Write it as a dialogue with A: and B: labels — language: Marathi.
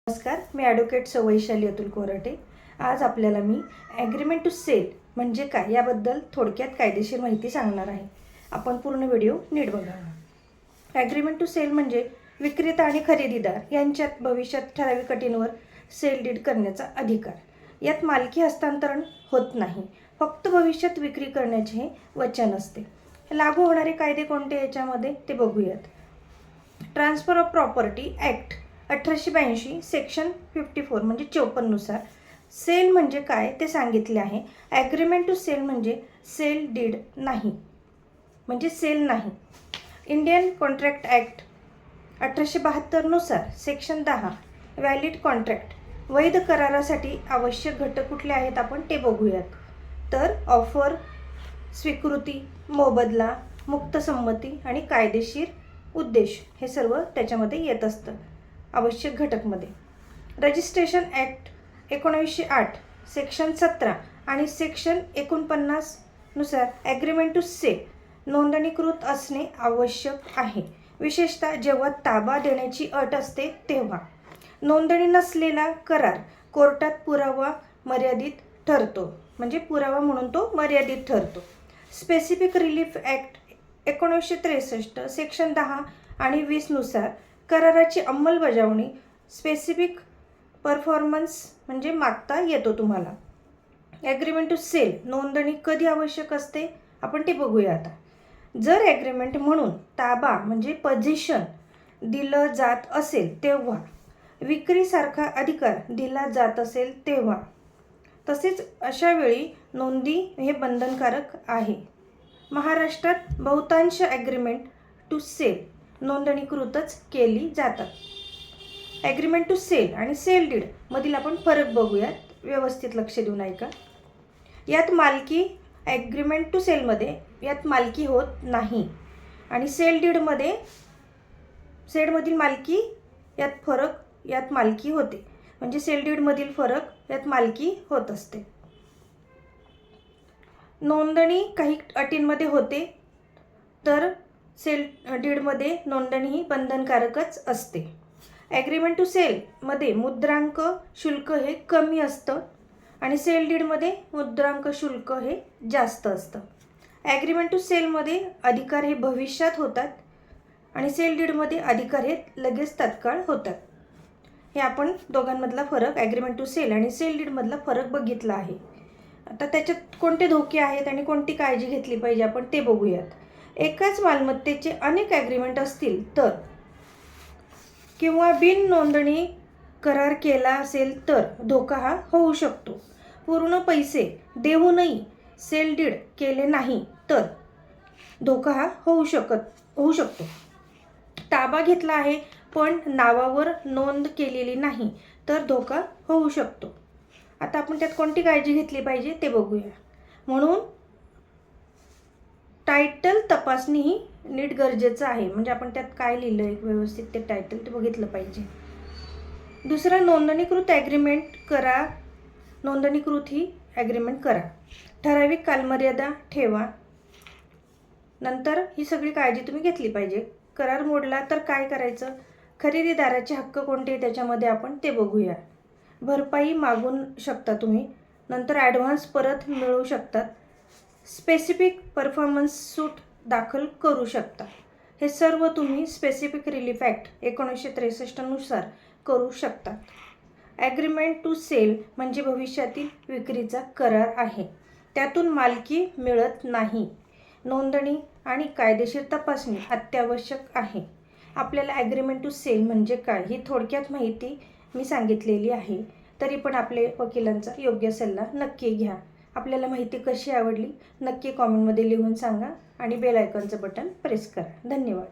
A: नमस्कार, मी ॲडव्होकेट वैशाली अतुल कोराटे। आज आपल्याला मी ॲग्रीमेंट टू सेल म्हणजे काय याबद्दल थोडक्यात कायदेशीर माहिती सांगणार आहे। आपण पूर्ण व्हिडिओ नीट बघा। ॲग्रीमेंट टू सेल म्हणजे विक्रेता आणि खरेदीदार यांच्यात भविष्यात ठराविक अटींवर सेल डीड करण्याचा अधिकार। यात मालकी हस्तांतरण होत नाही, फक्त भविष्यात विक्री करण्याचे हे वचन असते। लागू होणारे कायदे कोणते याच्यामध्ये ते बघूयात। Transfer of property act 1882 section 54 म्हणजे 54 नुसार सेल म्हणजे काय ते सांगितले आहे। ॲग्रीमेंट टू सेल म्हणजे सेल डीड नाही, म्हणजे सेल नाही। इंडियन कॉन्ट्रॅक्ट ॲक्ट 1872 नुसार सेक्शन 10 व्हॅलिड कॉन्ट्रॅक्ट वैध करारासाठी आवश्यक घटक कुठले आहेत आपण ते बघूयात। तर ऑफर, स्वीकृती, मोबदला, मुक्त संमती आणि कायदेशीर उद्देश हे सर्व त्याच्यामध्ये येत असतं आवश्यक घटकमध्ये। रजिस्ट्रेशन ॲक्ट 1908 सेक्शन 17 आणि सेक्शन 49 नुसार ॲग्रीमेंट टू सेल नोंदणीकृत असणे आवश्यक आहे, विशेषतः जेव्हा ताबा देण्याची अट असते तेव्हा। नोंदणी नसलेला करार कोर्टात पुरावा मर्यादित ठरतो, म्हणजे पुरावा म्हणून तो मर्यादित ठरतो। स्पेसिफिक रिलीफ ॲक्ट 1963 सेक्शन 10 आणि 20 नुसार कराराची अंमलबजावणी स्पेसिफिक परफॉर्मन्स म्हणजे मागता येतो तुम्हाला। ॲग्रीमेंट टू सेल नोंदणी कधी आवश्यक असते आपण ते बघूया आता। जर ॲग्रीमेंट म्हणून ताबा म्हणजे पोझिशन दिलं जात असेल तेव्हा, विक्रीसारखा अधिकार दिला जात असेल तेव्हा, तसेच अशा वेळी नोंदी हे बंधनकारक आहे। महाराष्ट्रात बहुतांश ॲग्रीमेंट टू सेल नोंदणीकृतच केली जातात। ॲग्रीमेंट टू सेल आणि सेल डीड मधील आपण फरक बघूयात, व्यवस्थित लक्ष देऊन ऐका। यात मालकी ॲग्रीमेंट टू सेलमध्ये यात मालकी होत नाही आणि सेल डीडमध्ये सेलमधील मालकी यात मालकी होते, म्हणजे सेल डीडमधील फरक यात मालकी होत असते। नोंदणी काही अटींमध्ये होते, तर सेल डीडमध्ये नोंदणी ही बंधनकारकच असते। ॲग्रीमेंट टू सेलमध्ये मुद्रांक शुल्क हे कमी असतं आणि सेल डीडमध्ये मुद्रांक शुल्क हे जास्त असतं। ॲग्रीमेंट टू सेलमध्ये अधिकार हे भविष्यात होतात आणि सेल डीडमध्ये अधिकार हे लगेच तात्काळ होतात। हे आपण दोघांमधला फरक, ॲग्रीमेंट टू सेल आणि सेल डीडमधला फरक बघितला आहे। आता त्याच्यात कोणते धोके आहेत आणि कोणती काळजी घेतली पाहिजे आपण ते बघूयात। एकाच मालमत्तेचे अनेक ॲग्रीमेंट असतील तर, किंवा बिन नोंदणी करार केला असेल तर धोका हा होऊ शकतो। पूर्ण पैसे देऊनही सेल डीड केले नाही तर धोका हा होऊ शकतो। ताबा घेतला आहे पण नावावर नोंद केलेली नाही तर धोका होऊ शकतो। आता आपण त्यात कोणती काळजी घेतली पाहिजे ते बघूया। म्हणून टायटल तपासणी ही नीट गरजेचं आहे, म्हणजे आपण त्यात काय लिहिलं आहे व्यवस्थित ते टायटल ते बघितलं पाहिजे। दुसरं, नोंदणीकृत ॲग्रीमेंट करा, नोंदणीकृत ही ॲग्रीमेंट करा, ठराविक कालमर्यादा ठेवा। नंतर ही सगळी काळजी तुम्ही घेतली पाहिजे। करार मोडला तर काय करायचं, खरेदीदाराचे हक्क कोणते त्याच्यामध्ये आपण ते बघूया। भरपाई मागू शकता तुम्ही, नंतर ॲडव्हान्स परत मिळवू शकतात, स्पेसिफिक परफॉर्मन्स सूट दाखल करू शकता। हे सर्व तुम्ही स्पेसिफिक रिलीफ ॲक्ट 1963 नुसार करू शकता। ॲग्रीमेंट टू सेल म्हणजे भविष्यातील विक्रीचा करार आहे, त्यातून मालकी मिळत नाही। नोंदणी आणि कायदेशीर तपासणी अत्यावश्यक आहे। आपल्याला ॲग्रीमेंट टू सेल म्हणजे काय ही थोडक्यात माहिती मी सांगितलेली आहे, तरी पण आपले वकिलांचा योग्य सल्ला नक्की घ्या। आपल्याला माहिती कशी आवडली नक्की कॉमेंटमध्ये लिहून सांगा आणि बेल आयकॉनचं बटन प्रेस करा। धन्यवाद।